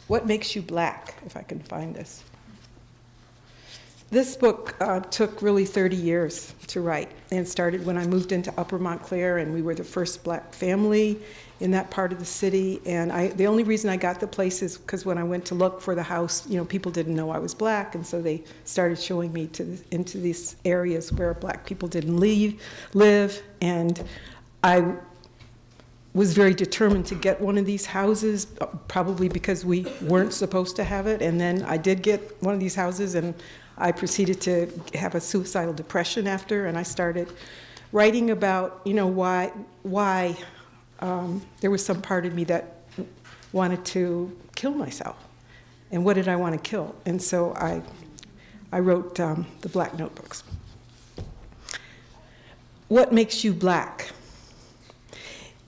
What Makes You Black, if I can find this. This book took really 30 years to write, and started when I moved into Upper Montclair, and we were the first black family in that part of the city. And the only reason I got the place is because when I went to look for the house, people didn't know I was black, and so they started showing me into these areas where black people didn't live, and I was very determined to get one of these houses, probably because we weren't supposed to have it. And then I did get one of these houses, and I proceeded to have a suicidal depression after, and I started writing about, why there was some part of me that wanted to kill myself, and what did I want to kill? And so I wrote the Black Notebooks. What makes you black?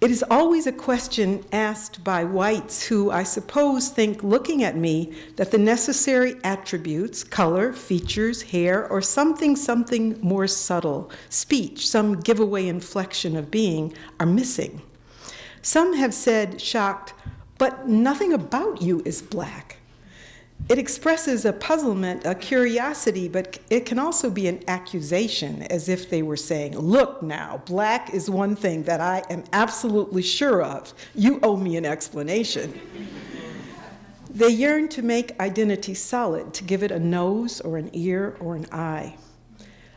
It is always a question asked by whites who, I suppose, think, looking at me, that the necessary attributes, color, features, hair, or something more subtle, speech, some giveaway inflection of being, are missing. Some have said, shocked, but nothing about you is black. It expresses a puzzlement, a curiosity, but it can also be an accusation, as if they were saying, look now, black is one thing that I am absolutely sure of. You owe me an explanation. They yearn to make identity solid, to give it a nose or an ear or an eye.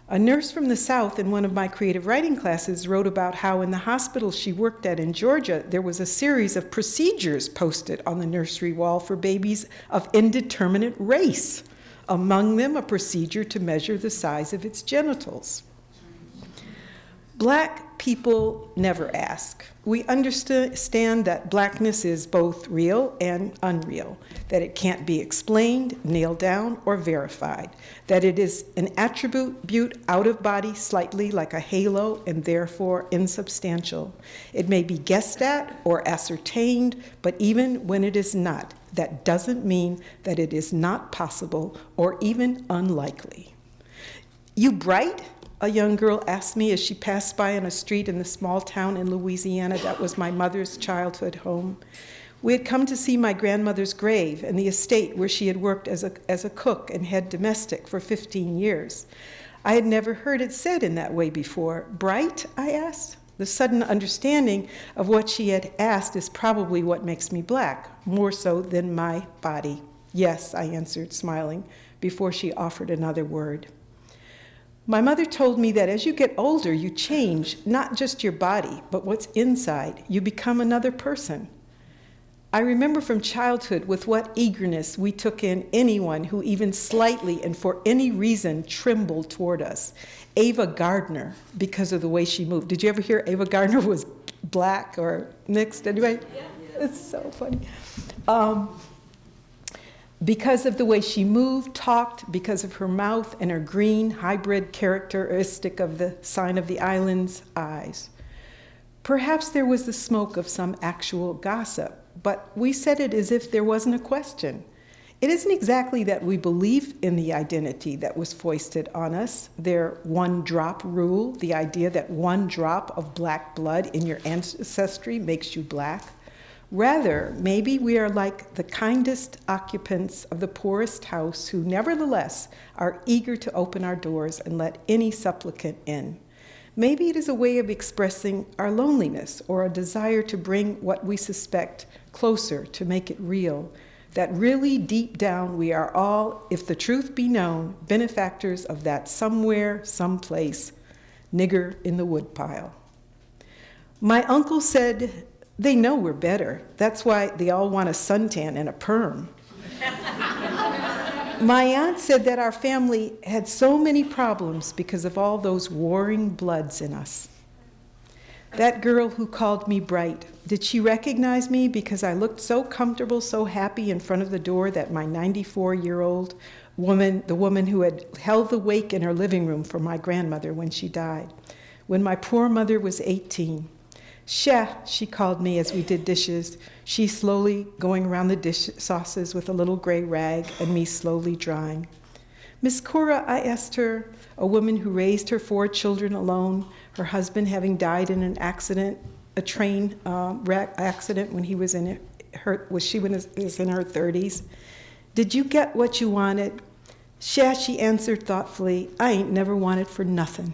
A nurse from the South in one of my creative writing classes wrote about how in the hospital she worked at in Georgia, there was a series of procedures posted on the nursery wall for babies of indeterminate race, among them a procedure to measure the size of its genitals. Black people never ask. We understand that blackness is both real and unreal, that it can't be explained, nailed down, or verified, that it is an attribute out of body slightly like a halo and therefore insubstantial. It may be guessed at or ascertained, but even when it is not, that doesn't mean that it is not possible or even unlikely. You bright? A young girl asked me as she passed by on a street in the small town in Louisiana that was my mother's childhood home. We had come to see my grandmother's grave and the estate where she had worked as a cook and head domestic for 15 years. I had never heard it said in that way before. Bright? I asked. The sudden understanding of what she had asked is probably what makes me black, more so than my body. Yes, I answered, smiling, before she offered another word. My mother told me that as you get older, you change, not just your body, but what's inside. You become another person. I remember from childhood with what eagerness we took in anyone who even slightly and for any reason trembled toward us. Ava Gardner, because of the way she moved. Did you ever hear Ava Gardner was black or mixed? Anyway, yeah. It's so funny. Because of the way she moved, talked, because of her mouth and her green hybrid characteristic of the sign of the island's eyes. Perhaps there was the smoke of some actual gossip, but we said it as if there wasn't a question. It isn't exactly that we believe in the identity that was foisted on us, their one-drop rule, the idea that one drop of black blood in your ancestry makes you black. Rather, maybe we are like the kindest occupants of the poorest house who nevertheless are eager to open our doors and let any supplicant in. Maybe it is a way of expressing our loneliness or a desire to bring what we suspect closer to make it real, that really deep down we are all, if the truth be known, benefactors of that somewhere, someplace, nigger in the woodpile. My uncle said, they know we're better. That's why they all want a suntan and a perm. My aunt said that our family had so many problems because of all those warring bloods in us. That girl who called me bright, did she recognize me because I looked so comfortable, so happy in front of the door that my 94-year-old woman, the woman who had held the wake in her living room for my grandmother when she died, when my poor mother was 18, Chef, she called me as we did dishes, she slowly going around the dish sauces with a little gray rag and me slowly drying. Miss Cora, I asked her, a woman who raised her 4 children alone, her husband having died in an accident, a train wreck accident when he was in she was in her 30s. Did you get what you wanted? She answered thoughtfully, I ain't never wanted for nothing.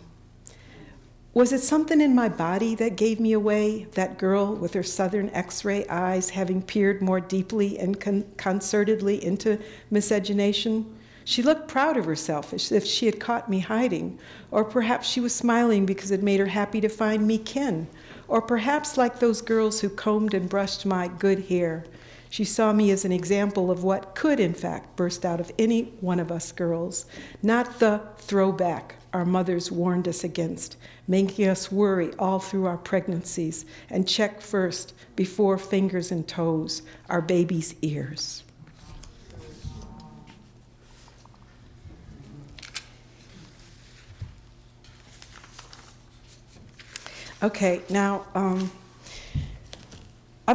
Was it something in my body that gave me away, that girl with her southern x-ray eyes having peered more deeply and concertedly into miscegenation? She looked proud of herself, as if she had caught me hiding, or perhaps she was smiling because it made her happy to find me kin, or perhaps like those girls who combed and brushed my good hair, she saw me as an example of what could, in fact, burst out of any one of us girls, not the throwback our mothers warned us against, making us worry all through our pregnancies and check first, before fingers and toes, our baby's ears. Okay, now I'm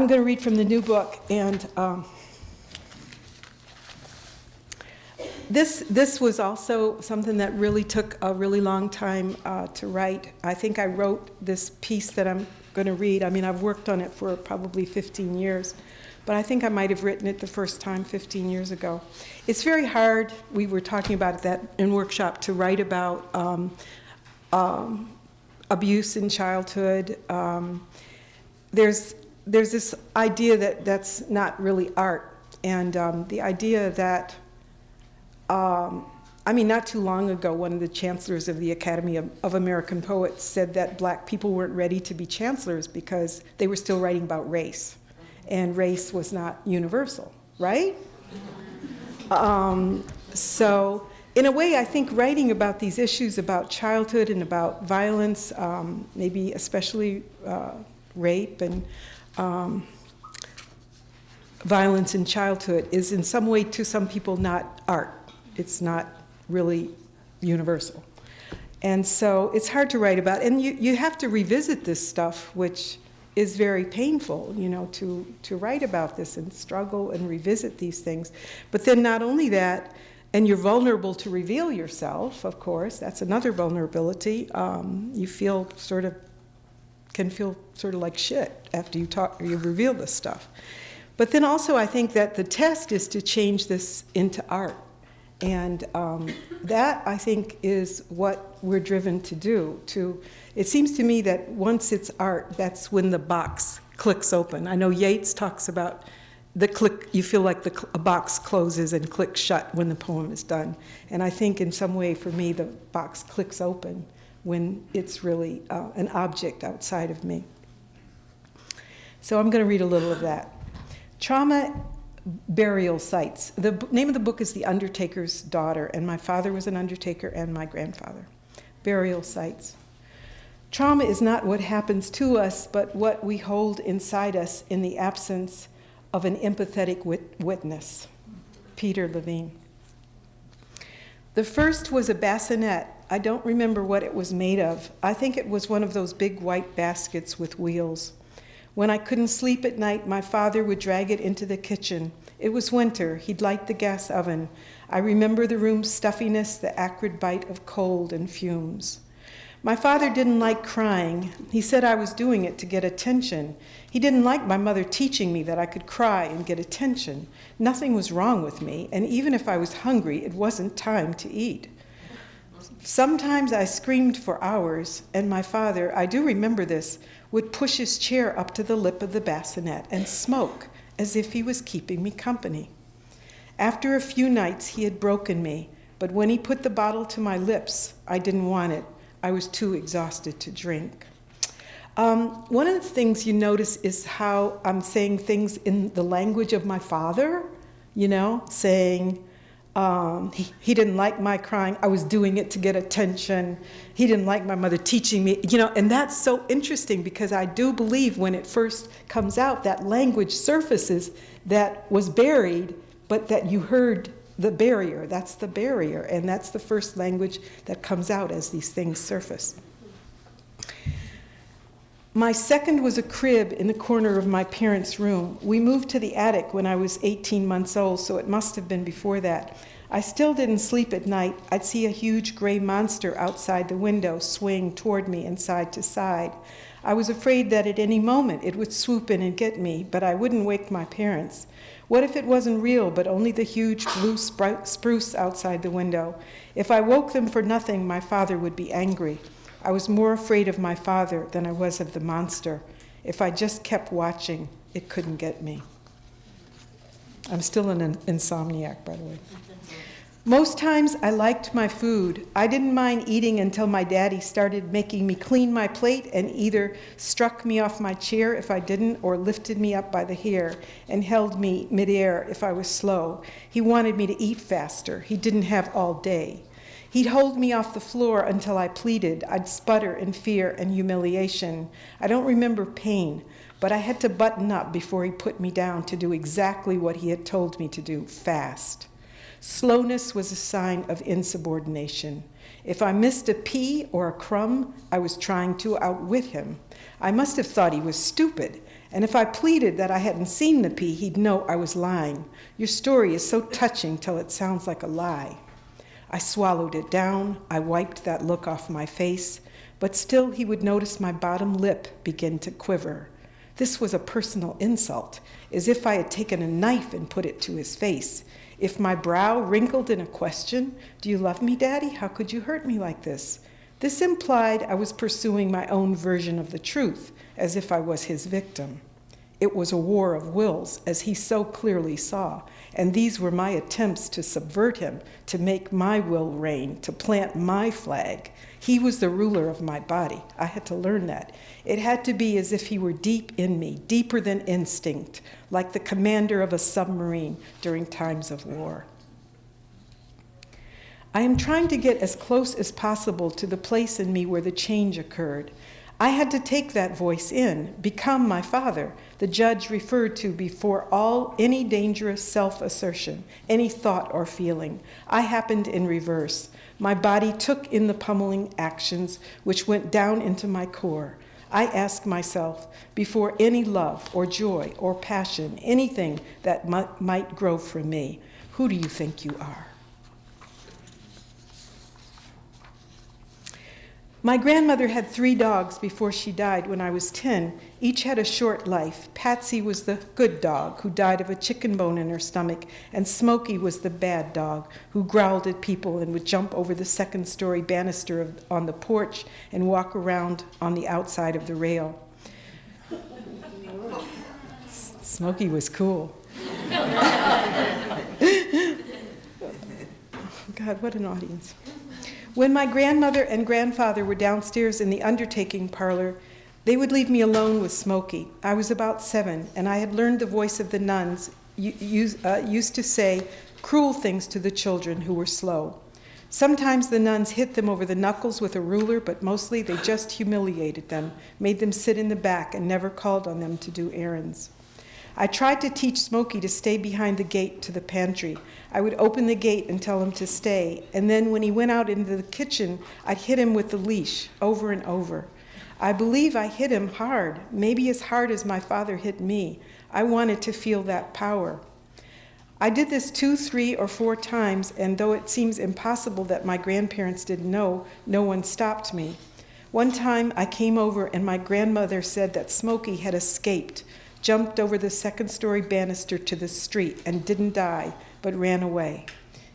going to read from the new book, and this was also something that really took a really long time to write. I think I wrote this piece that I'm going to read. I mean, I've worked on it for probably 15 years, but I think I might have written it the first time 15 years ago. It's very hard, we were talking about that in workshop, to write about abuse in childhood. There's this idea that that's not really art, and the idea that not too long ago, one of the chancellors of the Academy of American Poets said that black people weren't ready to be chancellors because they were still writing about race, and race was not universal, right? So in a way, I think writing about these issues about childhood and about violence, maybe especially rape and violence in childhood, is in some way, to some people, not art. It's not really universal. And so it's hard to write about. And you have to revisit this stuff, which is very painful, to write about this and struggle and revisit these things. But then not only that, and you're vulnerable to reveal yourself, of course. That's another vulnerability. You can feel sort of like shit after you reveal this stuff. But then also I think that the test is to change this into art. And that, I think, is what we're driven to do. It seems to me that once it's art, that's when the box clicks open. I know Yeats talks about the click, you feel like a box closes and clicks shut when the poem is done. And I think in some way, for me, the box clicks open when it's really an object outside of me. So I'm going to read a little of that. Trauma Burial Sites. The name of the book is The Undertaker's Daughter, and my father was an undertaker and my grandfather. Burial Sites. Trauma is not what happens to us, but what we hold inside us in the absence of an empathetic witness. Peter Levine. The first was a bassinet. I don't remember what it was made of. I think it was one of those big white baskets with wheels. When I couldn't sleep at night, my father would drag it into the kitchen. It was winter. He'd light the gas oven. I remember the room's stuffiness, the acrid bite of cold and fumes. My father didn't like crying. He said I was doing it to get attention. He didn't like my mother teaching me that I could cry and get attention. Nothing was wrong with me, and even if I was hungry, it wasn't time to eat. Sometimes I screamed for hours, and my father, I do remember this, would push his chair up to the lip of the bassinet and smoke as if he was keeping me company. After a few nights, he had broken me, but when he put the bottle to my lips, I didn't want it. I was too exhausted to drink. One of the things you notice is how I'm saying things in the language of my father, saying, he didn't like my crying. I was doing it to get attention. He didn't like my mother teaching me, and that's so interesting because I do believe when it first comes out, that language surfaces that was buried, but that you heard the barrier. That's the barrier, and that's the first language that comes out as these things surface. My second was a crib in the corner of my parents' room. We moved to the attic when I was 18 months old, so it must have been before that. I still didn't sleep at night. I'd see a huge gray monster outside the window swing toward me and side to side. I was afraid that at any moment it would swoop in and get me, but I wouldn't wake my parents. What if it wasn't real, but only the huge blue spruce outside the window? If I woke them for nothing, my father would be angry. I was more afraid of my father than I was of the monster. If I just kept watching, it couldn't get me. I'm still an insomniac, by the way. Most times I liked my food. I didn't mind eating until my daddy started making me clean my plate and either struck me off my chair if I didn't or lifted me up by the hair and held me midair if I was slow. He wanted me to eat faster. He didn't have all day. He'd hold me off the floor until I pleaded. I'd sputter in fear and humiliation. I don't remember pain, but I had to button up before he put me down to do exactly what he had told me to do, fast. Slowness was a sign of insubordination. If I missed a pea or a crumb, I was trying to outwit him. I must have thought he was stupid, and if I pleaded that I hadn't seen the pea, he'd know I was lying. Your story is so touching till it sounds like a lie. I swallowed it down. I wiped that look off my face, but still he would notice my bottom lip begin to quiver. This was a personal insult, as if I had taken a knife and put it to his face. If my brow wrinkled in a question, "Do you love me, Daddy? How could you hurt me like this?" This implied I was pursuing my own version of the truth, as if I was his victim. It was a war of wills, as he so clearly saw, and these were my attempts to subvert him, to make my will reign, to plant my flag. He was the ruler of my body. I had to learn that. It had to be as if he were deep in me, deeper than instinct, like the commander of a submarine during times of war. I am trying to get as close as possible to the place in me where the change occurred. I had to take that voice in, become my father, the judge referred to before any dangerous self-assertion, any thought or feeling. I happened in reverse. My body took in the pummeling actions which went down into my core. I asked myself, before any love or joy or passion, anything that might grow from me, who do you think you are? My grandmother had 3 dogs before she died when I was 10. Each had a short life. Patsy was the good dog who died of a chicken bone in her stomach, and Smokey was the bad dog who growled at people and would jump over the second-story banister on the porch and walk around on the outside of the rail. Smokey was cool. God, what an audience. When my grandmother and grandfather were downstairs in the undertaking parlor, they would leave me alone with Smokey. I was about 7, and I had learned the voice of the nuns used to say cruel things to the children who were slow. Sometimes the nuns hit them over the knuckles with a ruler, but mostly they just humiliated them, made them sit in the back, and never called on them to do errands. I tried to teach Smokey to stay behind the gate to the pantry. I would open the gate and tell him to stay, and then when he went out into the kitchen, I'd hit him with the leash over and over. I believe I hit him hard, maybe as hard as my father hit me. I wanted to feel that power. I did this 2, 3, or 4 times, and though it seems impossible that my grandparents didn't know, no one stopped me. One time I came over and my grandmother said that Smokey had escaped, jumped over the second-story banister to the street and didn't die, but ran away.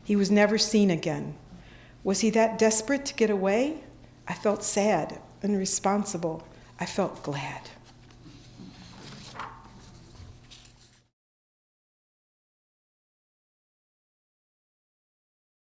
He was never seen again. Was he that desperate to get away? I felt sad and responsible. I felt glad.